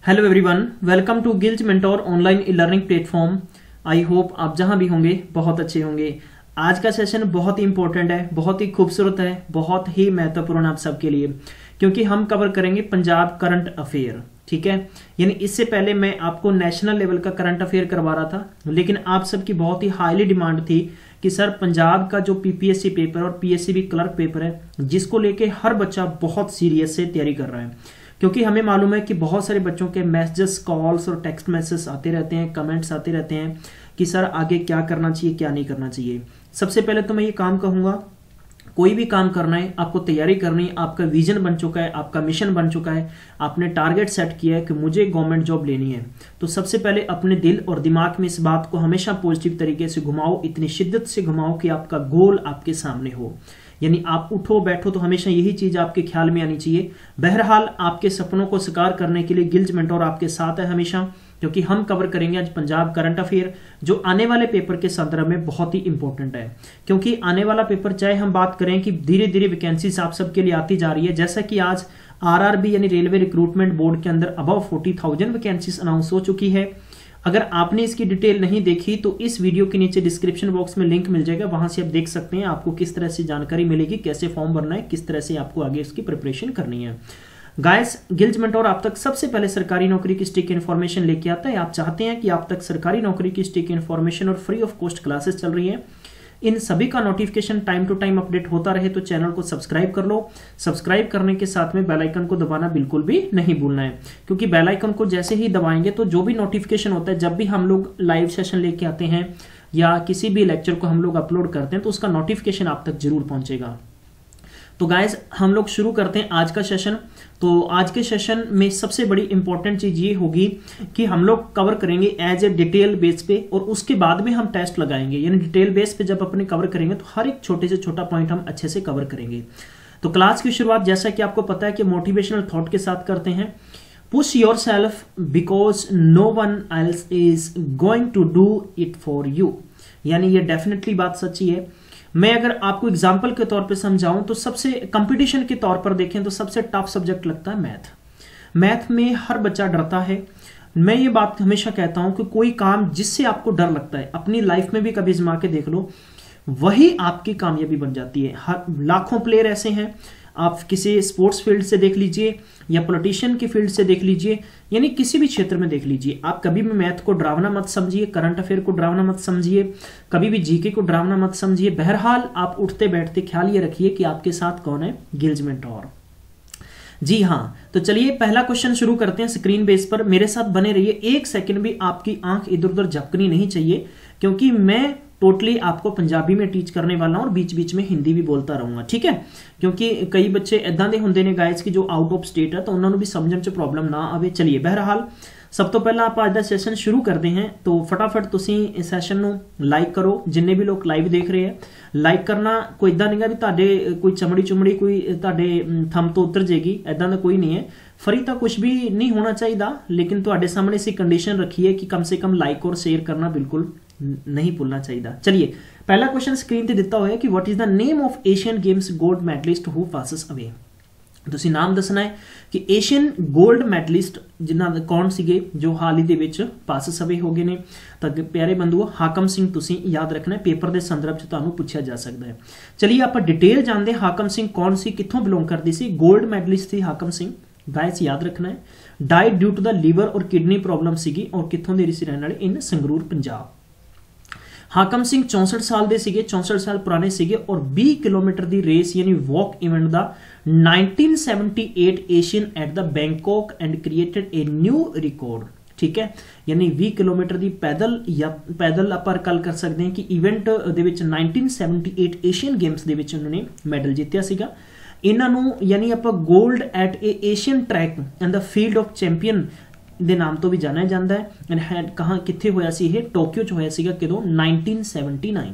Hello everyone, welcome to Gillz mentor online e learning platform. I hope आप जहां भी होंगे बहुत अच्छे होंगे। आज का सेशन बहुत ही इंपॉर्टेंट है, बहुत ही खूबसूरत है, बहुत ही महत्वपूर्ण आप सबके लिए, क्योंकि हम कवर करेंगे पंजाब करंट अफेयर। ठीक है, यानी इससे पहले मैं आपको नेशनल लेवल का करंट अफेयर करवा रहा था, लेकिन आप सबकी बहुत ही हाईली डिमांड थी कि सर पंजाब का जो पीपीएससी पेपर और पीएससीबी क्लर्क पेपर है, जिसको लेके हर बच्चा बहुत सीरियस से तैयारी कर रहा है। क्योंकि हमें मालूम है कि बहुत सारे बच्चों के मैसेजेस, कॉल्स और टेक्स्ट मैसेज आते रहते हैं, कमेंट्स आते रहते हैं कि सर आगे क्या करना चाहिए, क्या नहीं करना चाहिए। सबसे पहले तो मैं ये काम कहूंगा, कोई भी काम करना है आपको तैयारी करनी है, आपका विजन बन चुका है, आपका मिशन बन चुका है, आपने टारगेट सेट किया है कि मुझे गवर्नमेंट जॉब लेनी है, तो सबसे पहले अपने दिल और दिमाग में इस बात को हमेशा पॉजिटिव तरीके से घुमाओ, इतनी शिद्दत से घुमाओ कि आपका गोल आपके सामने हो। यानी आप उठो बैठो तो हमेशा यही चीज आपके ख्याल में आनी चाहिए। बहरहाल आपके सपनों को साकार करने के लिए गिल्ज मेंटोर आपके साथ है हमेशा, क्योंकि हम कवर करेंगे आज पंजाब करंट अफेयर, जो आने वाले पेपर के संदर्भ में बहुत ही इंपॉर्टेंट है। क्योंकि आने वाला पेपर, चाहे हम बात करें कि धीरे धीरे वैकेंसीज आप सबके लिए आती जा रही है, जैसा कि आज आरआरबी यानी रेलवे रिक्रूटमेंट बोर्ड के अंदर अबव 40,000 वैकेंसीज अनाउंस हो चुकी है। अगर आपने इसकी डिटेल नहीं देखी तो इस वीडियो के नीचे डिस्क्रिप्शन बॉक्स में लिंक मिल जाएगा, वहां से आप देख सकते हैं आपको किस तरह से जानकारी मिलेगी, कैसे फॉर्म भरना है, किस तरह से आपको आगे इसकी प्रिपरेशन करनी है। गाइस, गिल्ज मेंटोर आप तक सबसे पहले सरकारी नौकरी की स्टिक इन्फॉर्मेशन लेके आता है। आप चाहते हैं कि आप तक सरकारी नौकरी की स्टिक इन्फॉर्मेशन और फ्री ऑफ कॉस्ट क्लासेस चल रही है, इन सभी का notification time to time update होता रहे, तो चैनल को सब्सक्राइब कर लो। सब्सक्राइब करने के साथ में बेल आइकन को दबाना बिल्कुल भी नहीं भूलना है, क्योंकि बेल आइकन को जैसे ही दबाएंगे तो जो भी नोटिफिकेशन होता है, जब भी हम लोग लाइव सेशन लेके आते हैं या किसी भी लेक्चर को हम लोग अपलोड करते हैं, तो उसका नोटिफिकेशन आप तक जरूर पहुंचेगा। तो गाइज, हम लोग शुरू करते हैं आज का सेशन। तो आज के सेशन में सबसे बड़ी इंपॉर्टेंट चीज ये होगी कि हम लोग कवर करेंगे एज ए डिटेल बेस पे, और उसके बाद में हम टेस्ट लगाएंगे। यानी डिटेल बेस पे जब अपने कवर करेंगे तो हर एक छोटे से छोटा पॉइंट हम अच्छे से कवर करेंगे। तो क्लास की शुरुआत जैसा कि आपको पता है कि मोटिवेशनल थॉट के साथ करते हैं। Push yourself because no one else is going to do it for you. यानी ये डेफिनेटली बात सच्ची है। मैं अगर आपको एग्जाम्पल के तौर पे समझाऊं तो सबसे कंपटीशन के तौर पर देखें तो सबसे टफ सब्जेक्ट लगता है मैथ। मैथ में हर बच्चा डरता है। मैं ये बात हमेशा कहता हूं कि कोई काम जिससे आपको डर लगता है, अपनी लाइफ में भी कभी आजमा के देख लो, वही आपकी कामयाबी बन जाती है। हर लाखों प्लेयर ऐसे हैं, आप किसी स्पोर्ट्स फील्ड से देख लीजिए या पॉलिटिशियन की फील्ड से देख लीजिए, यानी किसी भी क्षेत्र में देख लीजिए। आप कभी भी मैथ को डरावना मत समझिए, करंट अफेयर को डरावना मत समझिए, कभी भी जीके को डरावना मत समझिए। बहरहाल आप उठते बैठते ख्याल ये रखिए कि आपके साथ कौन है, गिल्ज मेंटोर। जी हाँ, तो चलिए पहला क्वेश्चन शुरू करते हैं स्क्रीन बेस पर। मेरे साथ बने रहिए, एक सेकंड भी आपकी आंख इधर उधर झपकनी नहीं चाहिए, क्योंकि मैं टोटली आपको पंजाबी में टीच करने वाला हूं और बीच बीच में हिंदी भी बोलता रहूंगा। ठीक है, क्योंकि कई बच्चे इदां दे हुंदे ने गाइस की जो आउट ऑफ स्टेट है, तो उन्होंने भी समझण च प्रॉब्लम ना आवे। चलिए बहरहाल सब तो पहला आप आज का सेशन शुरू करते हैं, तो फटाफट तुसीं इस सेशन ਨੂੰ लाइक करो। जिन्ने भी लोग लाइव देख रहे हैं, लाइक करना कोई इदां नहीं गा भी ਤੁਹਾਡੇ कोई चमड़ी चुमड़ी कोई ਤੁਹਾਡੇ थम तो उतर जाएगी, इदां दा कोई नहीं है। फ्री तो कुछ भी नहीं होना चाहिए, लेकिन ਤੁਹਾਡੇ सामने सी कंडीशन रखी है कि कम से कम लाइक और शेयर करना बिल्कुल नहीं भूलना चाहिए। चलिए पहला क्वेश्चन स्क्रीन ते दिता हुआ है कि what is the name of Asian Games gold medallist who passes away. ਤੁਸੀਂ नाम दसना है कि एशियन गोल्ड मैडलिस्ट जिन्हां दे कौन सीगे जो हाल ही दे विच पासेस अवे हो गए ने। तो प्यारे बंधुओ, हाकम सिंह तुसीं याद रखना है, पेपर के संदर्भ च तुहानूं पूछा जा सकता है। चलिए आप डिटेल जानते हैं हाकम सिंह कौन सी, कित्थों बिलोंग करती सी। गोल्ड मैडलिस्ट थी हाकम सिंह। गाइस याद रखना है, died due to the liver और किडनी प्रॉब्लम सीगी, और कित्थों दे सी रहने वाले, इन संगरूर पंजाब। हाकम सिंह 64 साल ਦੇ ਸੀਗੇ, 64 साल पुराने ਸੀਗੇ, और 20 किलोमीटर ਦੀ रेस यानी walk event the 1978 Asian at the Bangkok and created a new record. ठीक है, यानी 20 किलोमीटर ਦੀ ਪੈਦਲ ਜਾਂ ਪੈਦਲ ਆਪਾਂ ਗੱਲ ਕਰ ਸਕਦੇ ਹਾਂ कि इवेंट ਦੇ ਵਿੱਚ 1978 एशियन गेम्स ਦੇ ਵਿੱਚ ਉਹਨਾਂ ਨੇ ਮੈਡਲ ਜਿੱਤਿਆ ਸੀਗਾ। ਇਹਨਾਂ ਨੂੰ यानी ਆਪਾਂ gold eight A Asian track and the field of champion ਦੇ ਨਾਮ ਤੋਂ ਵੀ ਜਾਣਿਆ ਜਾਂਦਾ ਹੈ। ਕਹਾਂ ਕਿੱਥੇ ਹੋਇਆ ਸੀ ਇਹ, ਟੋਕੀਓ ਚ ਹੋਇਆ ਸੀਗਾ, ਕਦੋਂ 1979।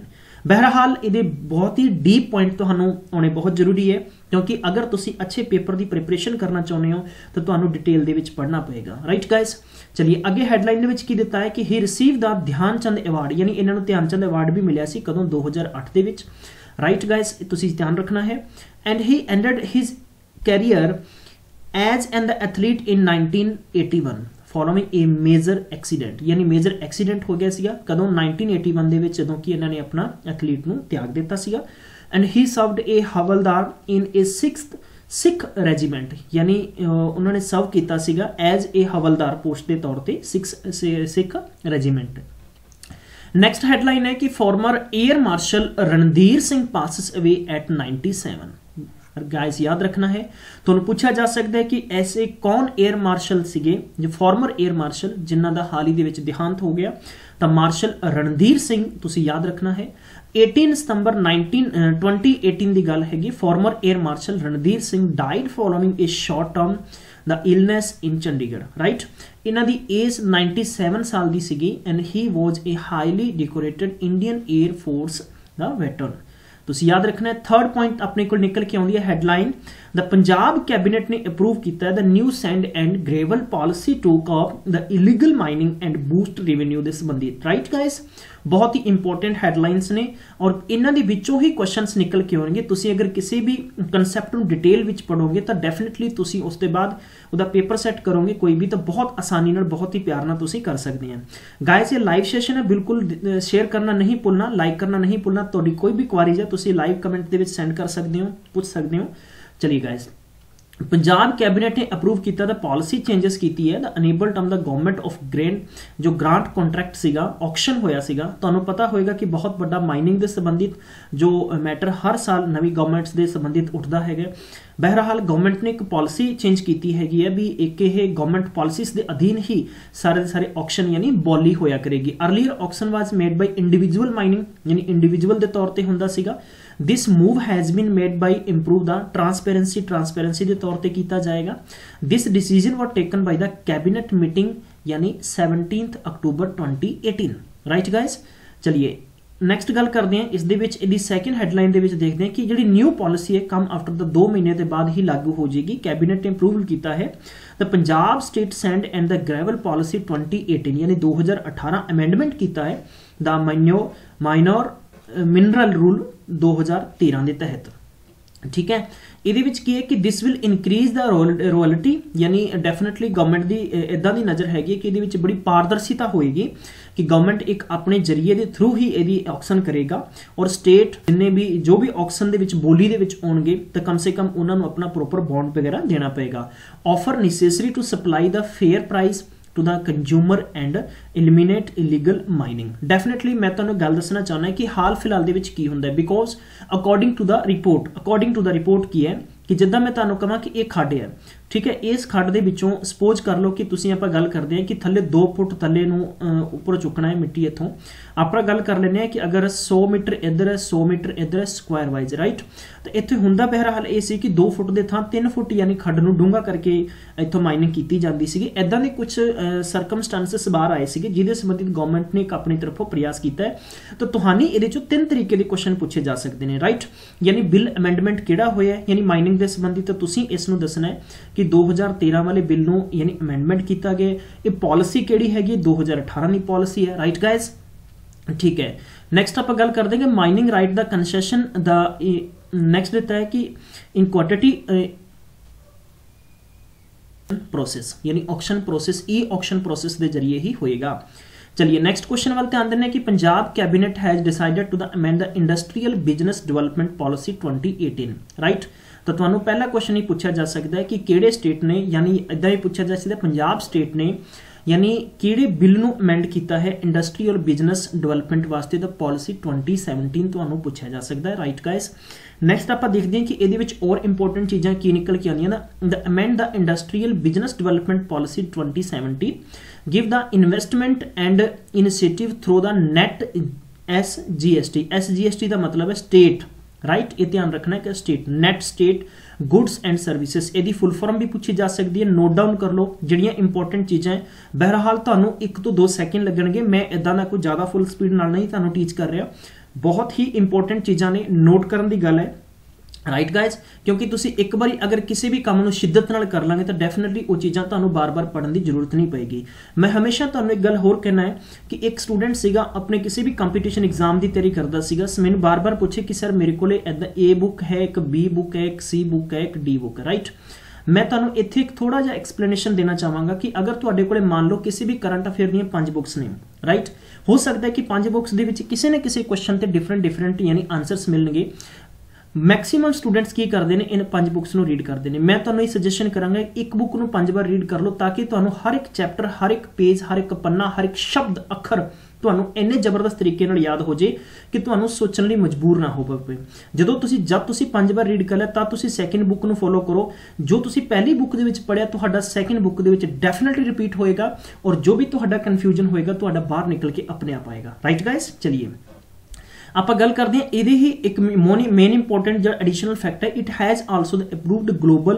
ਬਹਰਹਾਲ ਇਹਦੇ ਬਹੁਤ ਹੀ ਡੀਪ ਪੁਆਇੰਟ ਤੁਹਾਨੂੰ ਆਉਣੇ ਬਹੁਤ ਜ਼ਰੂਰੀ ਹੈ, क्योंकि अगर ਤੁਸੀਂ अच्छे पेपर की प्रिपरेशन करना चाहते हो तो ਤੁਹਾਨੂੰ डिटेल ਦੇ ਵਿੱਚ पढ़ना पएगा। राइट गाइस, चलिए अगे हैडलाइन ਦੇ ਵਿੱਚ ਕੀ ਦਿੱਤਾ ਹੈ कि ही रिसीव द ध्यानचंद अवार्ड, यानी ਇਹਨਾਂ ਨੂੰ ध्यानचंद अवार्ड भी मिलिਆ ਸੀ ਕਦੋਂ 2008 ਦੇ ਵਿੱਚ। राइट गाइस, ਤੁਸੀਂ ध्यान रखना है। And he ended his career as an the athlete in 1981 following a major accident, यानी मेजर एक्सीडेंट हो गया सीगा कदों 1981 ਦੇ ਵਿੱਚ ਜਦੋਂ ਕਿ ਇਹਨਾਂ ਨੇ ਆਪਣਾ ਐਥਲੀਟ ਨੂੰ ਤਿਆਗ ਦਿੱਤਾ ਸੀਗਾ। And he served A havildar in A 6th Sikh regiment, यानी उन्होंने सर्व किया सीगा एज ए हवलदार पोस्ट के तौर पर सिख रेजिमेंट। नैक्सट हैडलाइन है कि farmer air marshal Randhir Singh passes away at 97। Guys याद रखना है, तो पूछा जा सकता है कि ऐसे कौन एयर मार्शल सीगे जो फॉर्मर एयर मार्शल जिन्हों का हाल ही दे विच देहांत हो गया, तो मार्शल रणधीर सिंह तुसी याद रखना है। 18 सितंबर 2018 की गल हैगी, former air marshal Randhir Singh died following a short term the illness in Chandigarh, right. इन्हां दी एज 97 साल की सीगी and he was a highly decorated Indian air force the veteran. तुसी याद रखना है। थर्ड पॉइंट अपने को निकल के आउंदी है हेडलाइन, द पंजाब कैबिनेट ने अप्रूव किया the new sand and gravel policy to curb the illegal mining and boost revenue दे संबंधित, राइट गाइस। बहुत ही इंपॉर्टेंट हेडलाइंस ने और इन्हां दे विचों ही क्वेश्चंस निकल के आउणगे। तुसी अगर किसी भी कंसैप्ट नूं डिटेल विच पढ़ोगे तो डेफिनेटली तुसी उस दे बाद उहदा पेपर सैट करोगे कोई भी, तो बहुत आसानी नाल बहुत ही प्यार नाल तुसी कर सकते हैं। गाइस ये लाइव सैशन है, बिल्कुल शेयर करना नहीं भुलना, लाइक करना नहीं भुलना। तुहाडी कोई भी क्वारीज है तुसी लाइव कमेंट दे विच सेंड कर सकते हो, पूछ सकते हो। चलिए गाइस, पंजाब कैबिनेट ने अप्रूव किया द पॉलिसी चेंजेस की है the enable term the government of grain, जो ग्रांट कॉन्ट्रैक्ट सीगा ऑक्शन होया सीगा। तुहानूं पता होएगा कि बहुत बड़ा माइनिंग के संबंधित जो मैटर हर साल नवी गवर्नमेंट्स के संबंधित उठता है। बहरहाल गवर्नमेंट ने एक पॉलिसी चेंज की हैगी है भी एक ये गवर्नमेंट पॉलिसीज के अधीन ही सारे ऑक्शन यानी बॉली होया करेगी। Earlier auction was made by individual mining, यानी इंडिविजुअल के तौर पर हुंदा सीगा। This move has been made by improve the transparency के तौर पर किया जाएगा। This decision was taken by the cabinet meeting यानी 17 अक्टूबर 2018, राइट गाइस। चलिए नैक्सट गल करते हैं, इसकी सैकेंड हैडलाइन देखते हैं कि जी न्यू पॉलिसी है कम आफ्टर द 2 महीने के बाद ही लागू हो जाएगी। कैबिनेट ने अप्रूवल किया है the Punjab state sand and the gravel policy 2018 यानी 2018 अमेंडमेंट किया है द माइनर मिनरल रूल 2013 के तहत, ठीक है। ਇਹਦੇ ਵਿੱਚ ਕੀ ਹੈ ਕਿ ਦਿਸ ਵਿਲ ਇਨਕਰੀਜ਼ ਦਾ ਰੋਇਲਟੀ, ਯਾਨੀ ਡੈਫੀਨਿਟਲੀ ਗਵਰਨਮੈਂਟ ਦੀ ਇਦਾਂ ਦੀ ਨਜ਼ਰ ਹੈਗੀ ਕਿ ਇਹਦੇ ਵਿੱਚ ਬੜੀ ਪਾਰਦਰਸ਼ਿਤਾ ਹੋਏਗੀ ਕਿ ਗਵਰਨਮੈਂਟ ਇੱਕ ਆਪਣੇ ਜਰੀਏ ਦੇ ਥਰੂ ਹੀ ਇਹਦੀ ਆਕਸ਼ਨ ਕਰੇਗਾ ਔਰ ਸਟੇਟ ਜਿੰਨੇ ਵੀ ਜੋ ਵੀ ਆਕਸ਼ਨ ਦੇ ਵਿੱਚ ਬੋਲੀ ਦੇ ਵਿੱਚ ਆਉਣਗੇ ਤਾਂ ਕਮ ਸੇ ਕਮ ਉਹਨਾਂ ਨੂੰ ਆਪਣਾ ਪ੍ਰੋਪਰ ਬੌਂਡ ਵਗੈਰਾ ਦੇਣਾ ਪਏਗਾ। ਆਫਰ ਨੈਸੈਸਰੀ ਟੂ ਸਪਲਾਈ ਦਾ fair price to the consumer and eliminate illegal mining. Definitely मैं तुहानूं गल दसना चाहना कि हाल फिलहाल दे विच की हुंदा है, because according to the report की है कि जिद्दां मैं तुहानूं कहां कि एक खड्ड है, ठीक है। इस खड्ड दे विचों सपोज कर लो कि तुसीं आपां गल करदे हैं कि थल्ले 2 फुट थल्ले नूं उपर चुकना है मिट्टी इत्थों। आपां गल कर लैंदे हैं कि अगर 100 मीटर इधर है 100 मीटर इधर है स्क्वायर वाइज, राइट। तो इत्थे हुंदा बहरहाल ये सी कि 2 फुट दे थां 3 फुट यानी खड्ड नूं डूंगा करके इत्थों माइनिंग की जाती सी। इदां दे कुछ सरकमस्टांसिस बाहर आए सी जिहदे संबंधित गवर्नमेंट ने एक अपनी तरफों प्रयास किया है। तो तुहानूं इहदे चों 3 तरीके के क्वेश्चन पूछे जा सकते हैं, राइट। यानी बिल अमेंडमेंट किहड़ा होया यानी माइनिंग के संबंधित, तो तुसीं इसनूं दसना है कि 2013 वाले बिल नूं यानी अमेंडमेंट किया गया। ये पॉलिसी किहड़ी हैगी 2018 की पॉलिसी है, राइट गाइस, ठीक है। नैक्सट आप गल कर देंगे mining right the concession the next देता है कि इनक्वालिटी प्रोसेस यानी auction process e auction process के जरिए ही होएगा। चलिए नैक्सट क्वेश्चन वाल ध्यान देने कि Punjab cabinet has decided to the amend the industrial business development policy 2018, right. तो तुहानूं पहला क्वेश्चन ही पूछा जा सकता है कि किहड़े स्टेट ने, यानी इदां ही पूछा जा सकता है पंजाब स्टेट ने यानी किहड़े बिल नूं अमेंड किया है इंडस्ट्री और बिजनेस डेवलपमेंट वास्ते द पॉलिसी 2017 तुहानूं पूछा जा सकता है, राइट गाइस। नैक्सट आप देखते हैं कि ये और इंपोर्टेंट चीज़ां की निकल के आंदियां the amend the industrial business development policy 2017 give the investment and initiative through the net SGST का मतलब है स्टेट, राइट। ये ध्यान रखना है कि state net state goods and services, यदि फुल फॉर्म भी पूछी जा सकती है, नोट डाउन कर लो जिहड़ियां इंपॉर्टेंट चीज़ां। बहरहाल तुहानूं 1 तो 2 सैकेंड लगणगे, मैं इदां दा कोई ज़्यादा फुल स्पीड नाल नहीं तुहानूं टीच कर रहा। बहुत ही इंपॉर्टेंट चीज़ां ने, नोट करन दी गल है, राइट गाइज, क्योंकि तुसी एक बारी अगर किसी भी काम नूं शिद्दत नाल कर लांगे तो डेफिनेटली वो चीज़ां तुहानूं बार बार पढ़न की जरूरत नहीं पेगी। मैं हमेशा तुहानूं एक गल होर कहना है कि एक स्टूडेंट सीगा अपने किसी भी कंपीटीशन एग्जाम की तैयारी करता सीगा, मैनूं बार बार पूछे कि सर मेरे को इदां ए बुक है, एक बी बुक है, एक सी बुक है, एक डी बुक है, राइट। मैं तुहानू इत्थे एक थोड़ा जिहा एक्सप्लेनेशन देना चाहांगा कि अगर तुहाडे कोले मान लो किसी भी करंट अफेयर दीयां 5 बुक्स ने, राइट, हो सकता है कि 5 बुक्स दे विच किसी न किसी क्वेश्चन ते डिफरेंट यानी आंसरस मिलणगे। मैक्सीमम स्टूडेंट्स की करते हैं, इन 5 बुक्स नूं रीड करते हैं। मैं तुहानू सजेशन करांगा एक बुक नूं 5 बार रीड कर लो, ताकि तुहानू हर एक चैप्टर, हर एक पेज, हर एक पन्ना, हर एक शब्द अखर तुहानू इन्ने जबरदस्त तरीके नाल याद हो जाए कि तुहानू सोचण लई मजबूर ना हो पवे। जब तुसीं 5 बार रीड कर लिया तां तुसीं सैकेंड बुक नूं फॉलो करो। जो तुसीं पहली बुक दे विच पढ़िया तुहाडा सैकेंड बुक दे विच डेफिनेटली रिपीट होएगा, और जो भी तुहाडा कन्फ्यूजन होएगा तुहाडा बाहर निकल के अपने आप आएगा। राइट गाइस, चलिए आप गल करते हैं ये ही एक मेन इंपॉर्टेंट जो एडिशनल फैक्ट है, it has also the approved global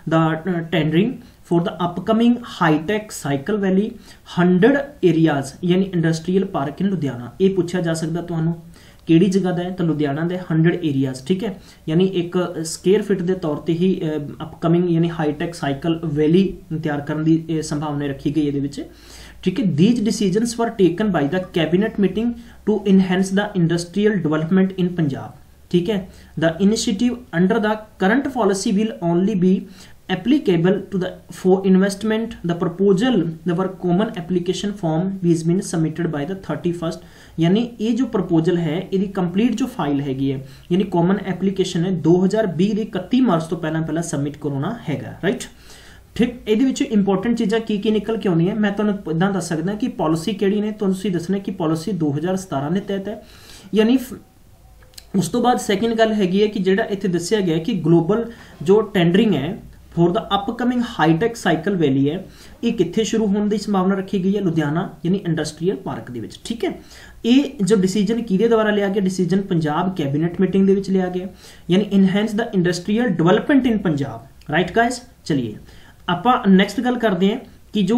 the tendering for the upcoming high tech cycle valley 100 areas यानी इंडस्ट्रीयल पार्क इन लुधियाना। ये पूछा जा सकता तुहानू किहड़ी जगह का है, तो लुधियाना दे 100 एरियाज, ठीक है, यानी एक स्केयर फिट के तौर पर ही अपकमिंग यानी हाईटेक साइकिल वैली तैयार करने की संभावना रखी गई है, ठीक है। These decisions were taken by the cabinet meeting to enhance the industrial development in Punjab, ठीक है। The initiative under the current policy will only be applicable to the for investment. The proposal the common application form has been submitted by the 31st, यानी ये जो proposal है ये complete जो file हैगी है यानी कॉमन एप्लीकेशन है 2020 के 31 मार्च तो पहला सबमिट करना हैगा, राइट। ठीक, ये इंपॉर्टेंट चीज़ा की निकल के आनी है, मैं तुहानू इदां दस सकदा कि पॉलिसी किहड़ी ने, तुसीं दसना कि पॉलिसी 2017 के तहत है, यानी उस तो बाद सैकेंड गल हैगी है कि जिहड़ा इत्थे दस्सिया गया कि ग्लोबल जो टेंडरिंग है for the upcoming high tech cycle valley है, ये कित्थे शुरू होने की संभावना रखी गई है, लुधियाना यानी इंडस्ट्रीयल पार्क दे विच, ठीक है। ये जो डिसीजन किहदे द्वारा लिया गया, डिसीजन पंजाब कैबिनेट मीटिंग दे विच लिया गया, यानी enhance the industrial development in Punjab. Right guys, चलिए आप नैक्सट गल करते हैं कि जो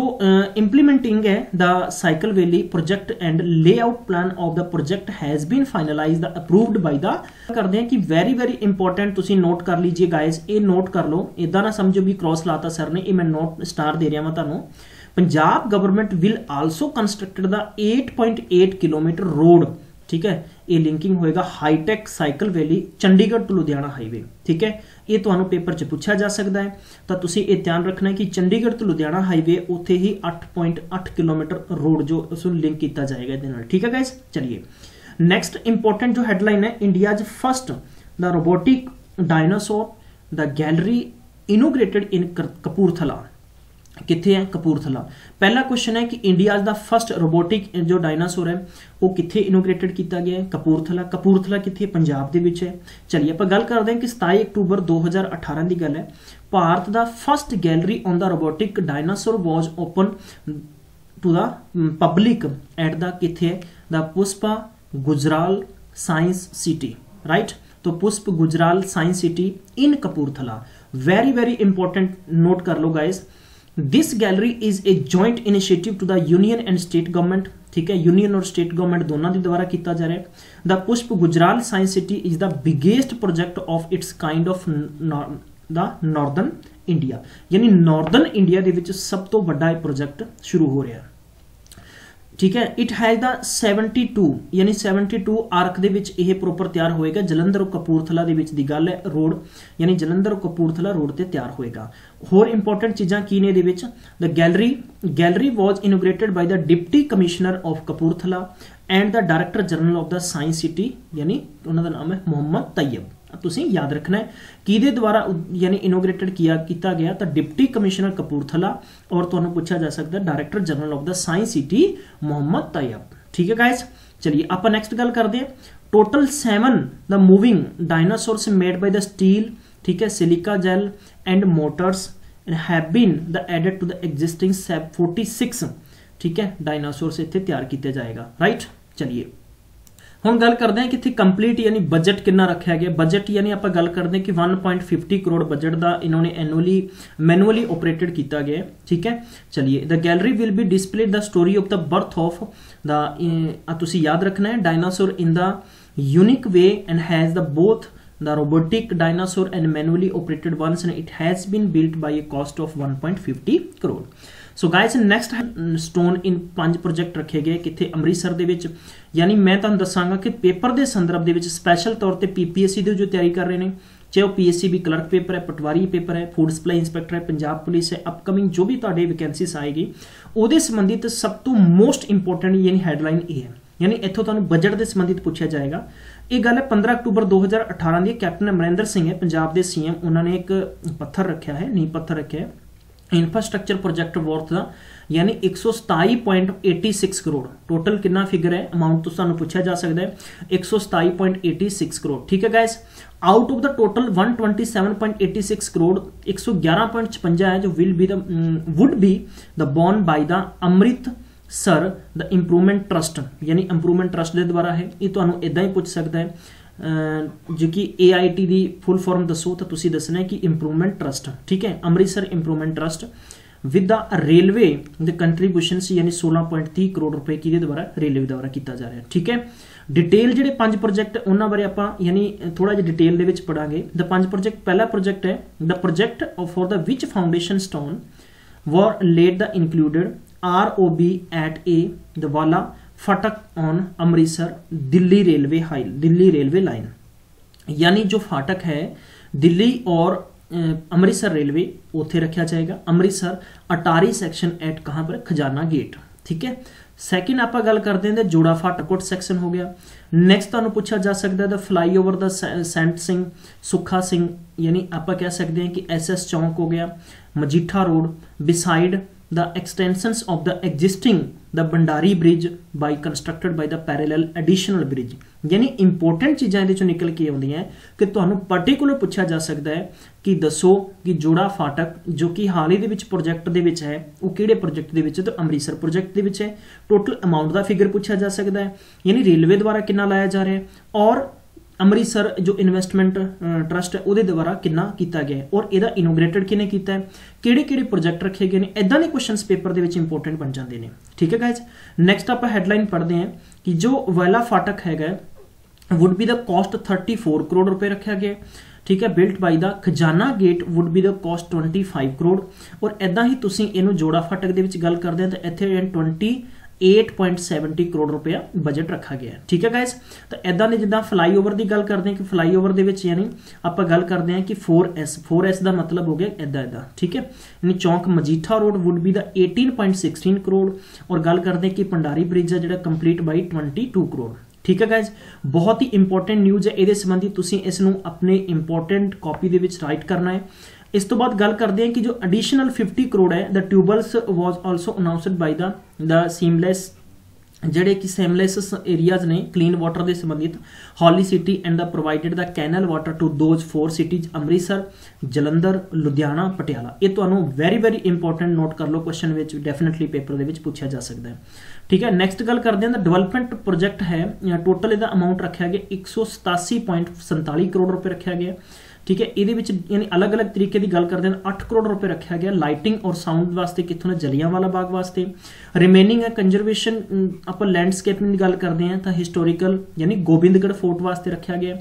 इंप्लीमेंटिंग है the cycle valley project and layout plan of the project has been finalised approved by the, करते हैं कि वेरी इंपॉर्टेंट तुसी नोट कर लीजिए गाइस, ये नोट कर लो, इदा ना समझो भी क्रॉस लाता सर ने, ये मैं नोट स्टार दे रहा मैं तुहानू। Punjab government will also constructed the 8.8 kilometre road, ठीक है, ये लिंकिंग होएगा high tech cycle valley Chandigarh to Ludhiana highway, ठीक है। ये तुहानू पेपर च पूछा जा सकता है, तो तुसी ये ध्यान रखना है कि चंडीगढ़ टू लुधियाना हाईवे उत्थे ही 8.8 किलोमीटर रोड जो उसको लिंक किया जाएगा इहदे नाल, ठीक है गाइस। चलिए नैक्सट इंपॉर्टेंट जो हैडलाइन है, India's first the robotic dinosaur the gallery inaugurated in Kapurthala, कित्थे है, कपूरथला। पहला क्वेश्चन है कि इंडिया दा फर्स्ट रोबोटिक जो डायनासोर है वो कित्थे इनोग्रेटेड किया गया है, कपूरथला। कपूरथला कित्थे, पंजाब दे विच है। चलिए आप गल करते हैं कि 27 अक्टूबर 2018 की गल है, भारत दा first gallery on the robotic dinosaur was open to the public at the कित्थे है, the Pushpa Gujral science city, right. तो Pushpa Gujral science city in Kapurthala, very important, note कर लो guys. This gallery is a joint initiative to the union and state government, ठीक है, union और state government दोनों के द्वारा किया जा रहा है। द पुष्प Gujral science city is the biggest project of its kind of the northern India, यानी नॉर्दर्न इंडिया के विच सब तो बड़ा प्रोजेक्ट शुरू हो रहा है, ठीक है। इट हैज द 72 यानी 72 आर्क दे विच यह प्रॉपर तैयार होएगा, जलंधर और कपूरथला दे विच दी गल है, रोड यानी जलंधर और कपूरथला रोड ते तैयार होएगा। होर इंपॉर्टेंट चीज़ां की ने दे विच, the gallery was inaugurated by the deputy commissioner of Kapurthala and the director general of the science city, यानी उन्होंने नाम है मोहम्मद तैयब। तुसीं याद रखना है किहदे द्वारा यानी इनोग्रेटेड किया गया, तो डिप्टी कमिश्नर कपूरथला, और तुहानू पूछा जा सकता है director general of the science city Mohammad Tayyab, ठीक है गाइस। चलिए आप नेक्स्ट गल करते हैं, total 7 the moving dinosaurs made by the steel, ठीक है, silica gel and motors have been the added to the existing 46, ठीक है, डायनासोर्स इत्थे तैयार किया जाएगा, राइट। चलिए हुण गल करते हैं कि इत्थे कंप्लीट यानी बजट कितना रखा गया, बजट यानी आप गल करते हैं कि 1.50 करोड़ बजट का इन्होंने मैनुअली ऑपरेटेड किया गया, ठीक है। चलिए the gallery will be display the story of the birth of the, तुसी याद रखना है, dinosaur in the unique way and has the both the robotic dinosaur and manually operated ones, and it has been built by a cost of 1.50 crore. So guys next stone in 5 project रखे गए कितने अमृतसर दे विच, यानी मैं तुहानू दसांगा कि paper के संदर्भ दे विच special तौर पर PPSC की जो तैयारी कर रहे हैं चाहे वो PSCB क्लर्क पेपर है, पटवारी पेपर है, फूड सप्लाई इंस्पैक्टर है, पंजाब पुलिस है, अपकमिंग जो भी तुहाडे वैकेंसीज आएगी ਉਹਦੇ संबंधित सब तो मोस्ट इंपोर्टेंट यानी हैडलाइन ये है, यानी इत्थों तुहानूं बजट के संबंधित पूछा जाएगा। ये गल है 15 अक्टूबर 2018 की। कैप्टन अमरिंदर सिंह है पंजाब के CM, उन्होंने एक पत्थर रखा है, नींह पत्थर रखा है इंफ्रास्ट्रक्चर प्रोजेक्ट वर्थ का, यानी 127.86 करोड़। टोटल कितना फिगर है अमाउंट तो सानू पूछा जा सकता है 127.86 करोड़। ठीक है guys, out of the total 127.86 crore 111.56 है जो would be the borne by the Amritsar the improvement trust, यानी इंप्रूवमेंट ट्रस्ट के द्वारा है। ये तो इदा ही पूछ सकता है जो कि AIT की फुल फॉर्म दसो तो तुसी दसना है कि इंप्रूवमेंट ट्रस्ट। ठीक है, Amritsar improvement trust with the railway the contribution यानी 16.30 करोड़ रुपए की द्वारा रेलवे द्वारा किया जा रहा है। ठीक है, डिटेल ਜਿਹੜੇ 5 प्रोजेक्ट उन्होंने बारे ਆਪਾਂ यानी थोड़ा जिहा डिटेल ਦੇ ਵਿੱਚ ਪੜਾਂਗੇ। द 5 प्रोजेक्ट, पहला प्रोजेक्ट है the project for the which foundation stone were laid the included ROB at A the वाला फाटक on Amritsar Delhi railway line, यानी जो फाटक है दिल्ली और अमृतसर रेलवे उत्थे रखा जाएगा। अमृतसर अटारी सेक्शन एट कहाँ पर, खजाना गेट। ठीक है, सैकेंड आप गल करते हैं जोड़ा फाटकोट सेक्शन हो गया। नैक्सट तुहानूं पूछा जा सकता है the flyover the Sant Singh Sukha Singh, यानी आप कह सकते हैं कि SS चौंक हो गया, Majitha road beside the extensions of the existing the Bandari bridge by constructed by the parallel additional bridge। यानी इंपोर्टेंट चीज़ां इहदे चों निकल के आउंदियां कि तुहानूं पर्टिकुलर पूछा जा सकता है कि दसो कि जोड़ा फाटक जो कि हाल ही दे विच प्रोजेक्ट दे विच है वो किहड़े प्रोजेक्ट दे विच, तो अमृतसर प्रोजेक्ट दे विच है। टोटल अमाउंट का फिगर पूछा जा सकता है, यानी रेलवे द्वारा कितना लाया जा रहा है और अमृतसर जो इन्वेस्टमेंट ट्रस्ट है वो द्वारा कितना किया गया है और यदा इनोग्रेटेड किने किया है, किहड़े प्रोजेक्ट रखे गए हैं। इदां दे क्वेश्चन पेपर दे विच इंपोर्टेंट बन जाते हैं। ठीक है गाइज, नैक्सट आप हैडलाइन पढ़ते हैं कि जो वाला फाटक है would be the cost 34 crore रुपए रखा गया। ठीक है, built by the Khazana gate would be the cost 25 crore. और इदां ही तुसीं इहनूं जोड़ा फाटक दे विच गल करदे हैं तो इत्थे 28.70 करोड़ रुपया बजट रखा गया है। ठीक है गाइज, तो इदां ने जिद्दां फ्लाई ओवर की गल करते हैं कि फ्लाई ओवर दे विच यानी आप गल करते हैं कि 4S का मतलब हो गया इदा। ठीक है, यानी चौंक Majitha road would be the 18.16 crore और गल करते हैं कि भंडारी ब्रिज है जो कंप्लीट बाई 22 करोड़। ठीक है गाइज, बहुत ही इंपोर्टेंट न्यूज़ है, ये संबंधी तुसीं इसनूं अपने इंपोर्टेंट कॉपी दे विच राइट करना है। इस तो बाद गल करते हैं कि जो एडिशनल 50 करोड़ है the tubewells was also announced by the seamless ਜਿਹੜੇ कि सेमलेस एरियाज ने क्लीन वाटर के संबंधित holy city and the provided the canal water to those 4 cities Amritsar Jalandhar Ludhiana Patiala. ये तो वेरी इंपोर्टेंट नोट कर लो, क्वेश्चन विच डेफिनेटली पेपर के पूछा जा सकता है। ठीक है, नैक्सट गल करते हैं डेवलपमेंट प्रोजेक्ट है टोटल इसका अमाउंट रखा गया 187.47 करोड़ रुपए रखा गया। ठीक है, ये यानी अलग अलग तरीके की गल करते हैं 8 करोड़ रुपए रखा गया लाइटिंग और साउंड वास्ते कितों जलियांवाला बाग वास्ते। रिमेनिंग है कंजरवेशन आप लैंडस्केपिंग की गल करते हैं तो हिस्टोरिकल यानी गोबिंदगढ़ फोर्ट वास्ते रखा गया।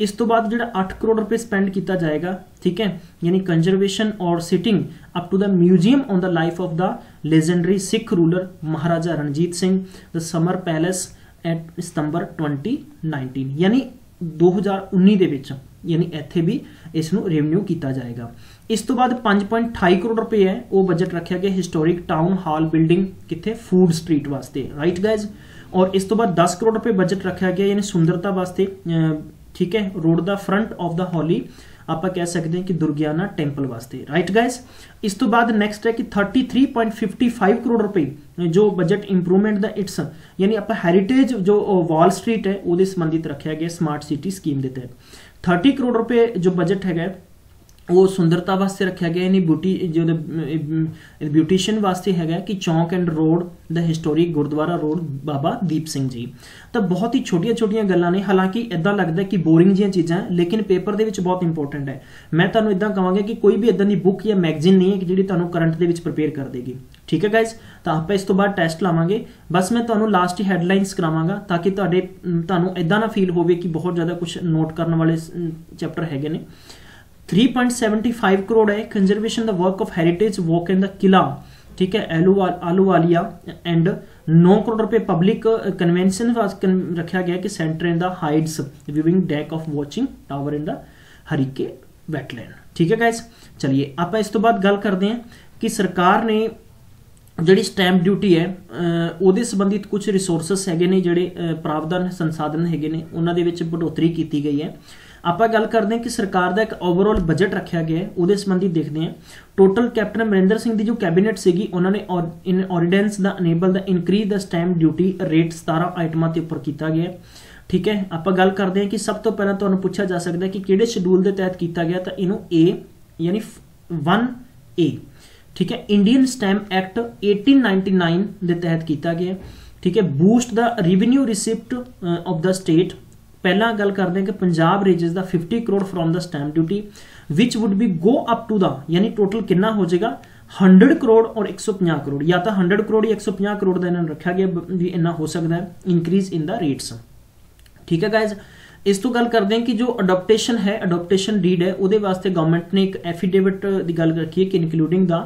इस तो बाद जो 8 करोड़ रुपए स्पेंड किया जाएगा। ठीक है, यानी कंजरवेशन और setting up to the museum on the life of the legendary Sikh ruler Maharaja Ranjit Singh the summer palace at सितंबर 2019, यानी 2019 ਦੇ ਵਿੱਚ यानी ਇੱਥੇ भी इसनों रेवन्यू किया जाएगा। इस तो बाद 5.28 करोड़ रुपए है वो बजट रखा गया हिस्टोरिक टाउन हॉल बिल्डिंग कितने फूड स्ट्रीट वास्ते। राइट गाइज, और इस तो बाद 10 करोड़ रुपए बजट रखा गया यानी सुंदरता वास्ते। ठीक है, road the front of the holy आप कह सकते हैं कि दुर्गियाना टेंपल वास्ते। राइट गाइज, इस तो बाद नैक्सट है कि 33.55 करोड़ रुपए जो बजट इंप्रूवमेंट द इट्स यानी आप हैरिटेज जो वॉल स्ट्रीट है वो संबंधित रखा गया स्मार्ट सिटी स्कीम के तहत। 30 करोड़ रुपए जो बजट है वो सुंदरता वास्ते रखा गया यानी ब्यूटी जो ब्यूटिशियन वास्ते है कि चौंक and road the historic gurdwara road Baba Deep Singh ji. तो बहुत ही छोटिया छोटिया गल्लां ने, हालांकि इदा लगता है कि बोरिंग जी चीज़ां लेकिन पेपर दे विच बहुत इंपोर्टेंट है। मैं तुहानूं इदा कहांगा कि कोई भी इदां दी बुक या मैगजीन नहीं है कि जिहड़ी तुहानूं करंट दे विच प्रिपेयर कर देगी। ठीक है गाइज, तो आप इस तो बाद टैसट लावांगे। बस मैं तुहानूं लास्ट ही हैडलाइनस करावांगा ताकि तुहानूं इदा ना फील होवे कि बहुत ज़्यादा कुछ नोट करने वाले चैप्टर हैगे ने। 3.75 करोड़ है conservation the work of heritage walk in the qila. ठीक है, आलूवालिया एंड 9 करोड़ रुपए पब्लिक कन्वेंशन रखा गया कि centre in the Heights viewing deck of watching tower in the Harike wetland. ठीक है गाइस, चलिए आप इस तो बाद गल करते हैं कि सरकार ने ਜਿਹੜੀ ਸਟੈਂਪ ਡਿਊਟੀ ਹੈ ਉਹਦੇ ਸੰਬੰਧਿਤ ਕੁਝ ਰਿਸੋਰਸਸ ਹੈਗੇ ਨੇ, ਜਿਹੜੇ ਪ੍ਰਾਵਧਾਨ ਸੰਸਾਧਨ ਹੈਗੇ ਨੇ ਉਹਨਾਂ ਦੇ ਵਿੱਚ बढ़ोतरी ਕੀਤੀ ਗਈ ਹੈ। ਆਪਾਂ ਗੱਲ ਕਰਦੇ ਹਾਂ ਕਿ ਸਰਕਾਰ ਦਾ ਇੱਕ ਓਵਰਆਲ ਬਜਟ ਰੱਖਿਆ ਗਿਆ ਹੈ, ਉਹਦੇ ਸੰਬੰਧੀ ਦੇਖਦੇ ਹਾਂ। ਟੋਟਲ ਕੈਪਟਨ ਅਮਰਿੰਦਰ ਸਿੰਘ ਦੀ ਜੋ ਕੈਬਨਿਟ ਸੀਗੀ ਉਹਨਾਂ ਨੇ ਇਨ ਆਰਡੀਨੈਂਸ ਦਾ ਅਨੇਬਲ ਦਾ ਇਨਕਰੀਜ਼ ਦਾ ਸਟੈਂਪ ਡਿਊਟੀ ਰੇਟ 17 ਆਈਟਮਾਂ ਤੇ ਉੱਪਰ ਕੀਤਾ ਗਿਆ। ਠੀਕ ਹੈ, ਆਪਾਂ ਗੱਲ ਕਰਦੇ ਹਾਂ ਕਿ ਸਭ ਤੋਂ ਪਹਿਲਾਂ ਤੁਹਾਨੂੰ ਪੁੱਛਿਆ ਜਾ ਸਕਦਾ ਕਿ ਕਿਹੜੇ ਸ਼ਡਿਊਲ ਦੇ ਤਹਿਤ ਕੀਤਾ ਗਿਆ, ਤਾਂ ਇਹਨੂੰ A ਯਾਨੀ 1A ठीक है इंडियन स्टैंप एक्ट 1899 ਦੇ ਤਹਿਤ ਕੀਤਾ ਗਿਆ। ਠੀਕ ਹੈ, boost the revenue receipt of the state. ਪਹਿਲਾਂ ਗੱਲ ਕਰਦੇ ਹਾਂ ਕਿ Punjab raises the 50 crore from the stamp duty which would be go up to the, ਯਾਨੀ ਟੋਟਲ ਕਿੰਨਾ ਹੋ ਜਾਏਗਾ 100 ਕਰੋੜ ਔਰ 150 ਕਰੋੜ, ਜਾਂ ਤਾਂ 100 ਕਰੋੜ ਜਾਂ 150 ਕਰੋੜ ਦਾ ਇਹਨਾਂ ਨੂੰ ਰੱਖਿਆ ਗਿਆ ਵੀ ਇੰਨਾ ਹੋ ਸਕਦਾ ਹੈ ਇਨਕਰੀਜ਼ ਇਨ ਦਾ ਰੇਟਸ। ਠੀਕ ਹੈ ਗਾਇਜ਼, ਇਸ ਤੋਂ ਗੱਲ ਕਰਦੇ ਹਾਂ ਕਿ ਜੋ ਅਡੋਪਟੇਸ਼ਨ ਹੈ, ਅਡੋਪਟੇਸ਼ਨ ਡੀਡ ਹੈ, ਉਹਦੇ ਵਾਸਤੇ ਗਵਰਨਮੈਂਟ ਨੇ ਇੱਕ ਐਫੀਡੇਵਿਟ ਦੀ ਗੱਲ ਰੱਖੀ ਹੈ ਕਿ including the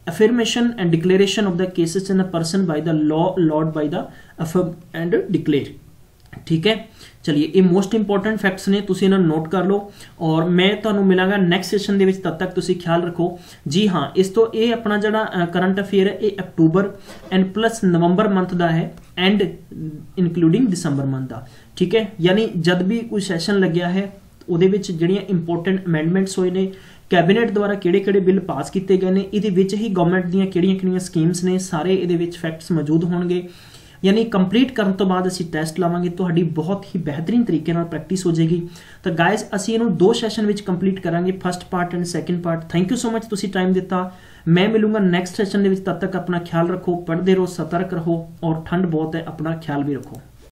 affirmation and declaration of the cases in a person by the law allowed by the affirm and declare। ठीक है, चलिए ये मोस्ट इंपॉर्टेंट फैक्ट्स ने, तुसी इन्हां नोट कर लो और मैं तुहानूं मिलांगा नैक्सट सैशन दे विच। तद तक तुसी ख्याल रखो जी। हाँ, इस तो ये अपना जिहड़ा करंट अफेयर है ये October and plus November month का है एंड इनकलूडिंग दिसंबर मंथ का। ठीक है, यानी जब भी कोई सैशन लग्या है ਉਹਦੇ ਵਿੱਚ ਜਿਹੜੀਆਂ ਇੰਪੋਰਟੈਂਟ ਅਮੈਂਡਮੈਂਟਸ ਹੋਏ ਨੇ, ਕੈਬਨਿਟ ਦੁਆਰਾ ਕਿਹੜੇ-ਕਿਹੜੇ ਬਿੱਲ ਪਾਸ ਕੀਤੇ ਗਏ ਨੇ, ਇਹਦੇ ਵਿੱਚ ਹੀ ਗਵਰਨਮੈਂਟ ਦੀਆਂ ਕਿਹੜੀਆਂ-ਕਿਹੜੀਆਂ ਸਕੀਮਸ ਨੇ, ਸਾਰੇ ਇਹਦੇ ਵਿੱਚ ਫੈਕਟਸ ਮੌਜੂਦ ਹੋਣਗੇ। यानी कंप्लीट करने तो बाद असी टैसट लावांगे, तुहाडी बहुत ही बेहतरीन तरीके नाल प्रैक्टिस हो जाएगी। तो गाइज असी इहनूं 2 सैशन विच कंप्लीट करांगे, first part and second part. Thank you so much, तुसी टाइम दिता। मैं मिलूंगा नैक्सट सैशन दे विच, तद तक अपना ख्याल रखो, पढ़ते रहो, सतर्क रहो और ठंड बहुत है, अपना ख्याल भी रखो।